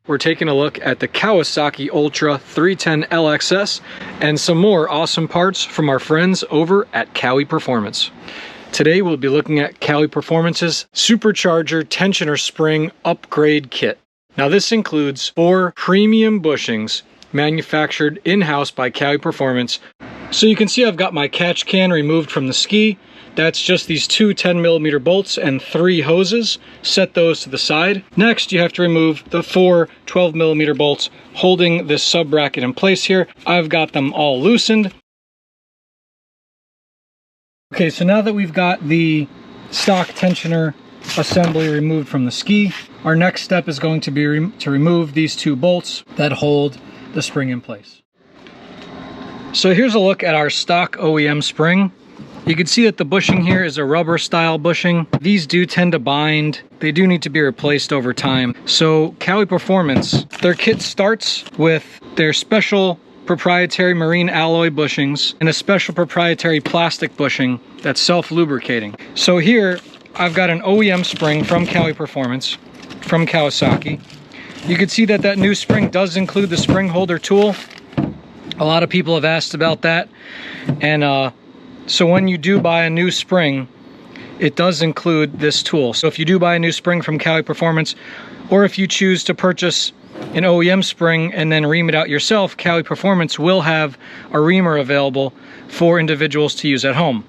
We're taking a look at the Kawasaki Ultra 310 LXS and some more awesome parts from our friends over at Kawi Performance. Today we'll be looking at Kawi Performance's Supercharger Tensioner Spring Upgrade Kit. Now this includes 4 premium bushings manufactured in-house by Kawi Performance. So you can see I've got my catch can removed from the ski. That's just these 2 10mm bolts and 3 hoses. Set those to the side. Next, you have to remove the 4 12mm bolts holding this sub bracket in place here. I've got them all loosened. Okay, so now that we've got the stock tensioner assembly removed from the ski, our next step is going to be to remove these 2 bolts that hold the spring in place. So here's a look at our stock OEM spring. You can see that the bushing here is a rubber style bushing. These do tend to bind. They do need to be replaced over time. So Kawi Performance, their kit starts with their special proprietary marine alloy bushings and a special proprietary plastic bushing that's self-lubricating. So here I've got an OEM spring from Kawi Performance, from Kawasaki. You can see that that new spring does include the spring holder tool. A lot of people have asked about that, and so when you do buy a new spring, it does include this tool. So if you do buy a new spring from Kawi Performance, or if you choose to purchase an OEM spring and then ream it out yourself, Kawi Performance will have a reamer available for individuals to use at home.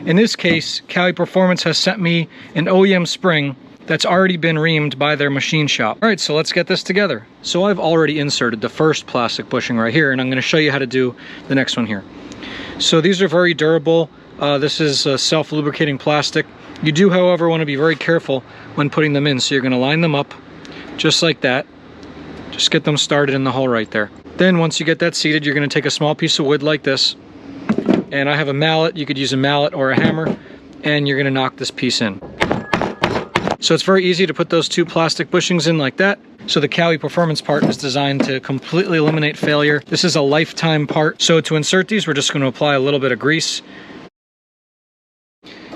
In this case, Kawi Performance has sent me an OEM spring that's already been reamed by their machine shop. All right, so let's get this together. So I've already inserted the first plastic bushing right here, and I'm gonna show you how to do the next one here. So these are very durable. This is self-lubricating plastic. You do, however, want to be very careful when putting them in. So you're gonna line them up just like that. Just get them started in the hole right there. Then once you get that seated, you're gonna take a small piece of wood like this. And I have a mallet. You could use a mallet or a hammer, and you're gonna knock this piece in. So it's very easy to put those 2 plastic bushings in like that. So the Kawi Performance part is designed to completely eliminate failure. This is a lifetime part. So to insert these, we're just going to apply a little bit of grease.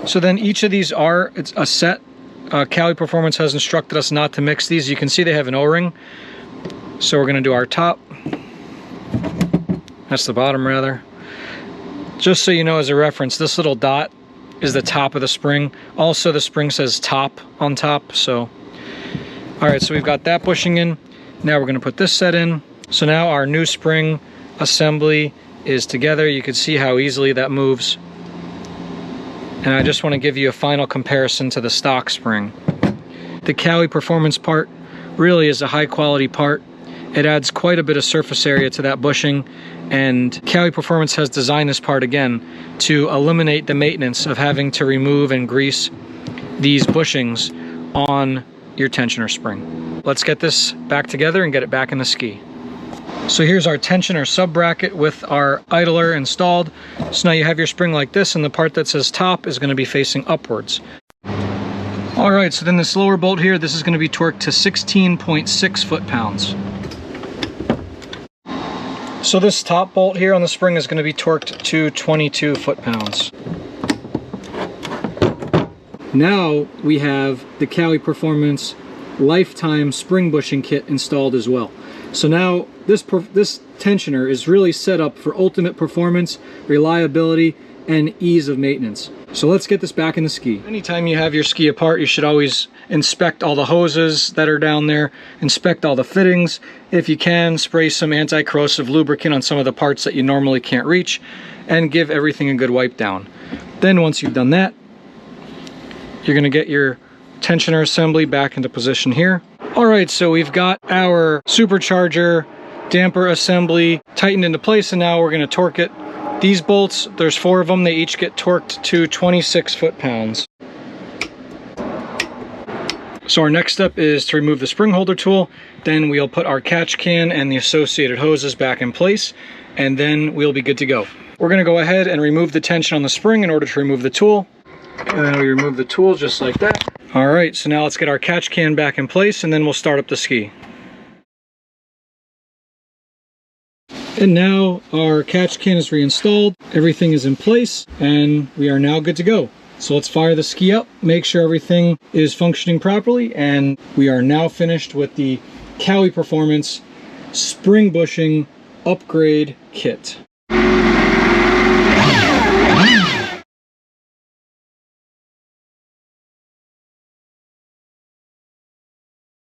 So then each of these it's a set. Kawi Performance has instructed us not to mix these. You can see they have an O-ring. So we're going to do our top. That's the bottom rather. Just so you know as a reference, this little dot is the top of the spring. Also the spring says top on top, so all right, so we've got that bushing in. Now we're going to put this set in. So now our new spring assembly is together. You can see how easily that moves. And I just want to give you a final comparison to the stock spring. The Kawi Performance part really is a high quality part. It adds quite a bit of surface area to that bushing, and Kawi Performance has designed this part again to eliminate the maintenance of having to remove and grease these bushings on your tensioner spring. Let's get this back together and get it back in the ski. So here's our tensioner sub bracket with our idler installed. So now you have your spring like this, and the part that says top is going to be facing upwards. All right, so then this lower bolt here, this is going to be torqued to 16.6 foot-pounds. So this top bolt here on the spring is going to be torqued to 22 foot-pounds. Now we have the Kawi Performance lifetime spring bushing kit installed as well. So now this tensioner is really set up for ultimate performance, reliability, and ease of maintenance. So let's get this back in the ski. Anytime you have your ski apart, you should always inspect all the hoses that are down there, inspect all the fittings. If you can, spray some anti-corrosive lubricant on some of the parts that you normally can't reach, and give everything a good wipe down. Then once you've done that, you're going to get your tensioner assembly back into position here. All right, so we've got our supercharger damper assembly tightened into place, and now we're going to torque it. These bolts, there's 4 of them. They each get torqued to 26 foot-pounds. So our next step is to remove the spring holder tool. Then we'll put our catch can and the associated hoses back in place, and then we'll be good to go. We're going to go ahead and remove the tension on the spring in order to remove the tool. And then we remove the tool just like that. All right, so now let's get our catch can back in place, and then we'll start up the ski. And now our catch can is reinstalled, everything is in place, and we are now good to go. So let's fire the ski up, make sure everything is functioning properly, and we are now finished with the Kawi Performance spring bushing upgrade kit.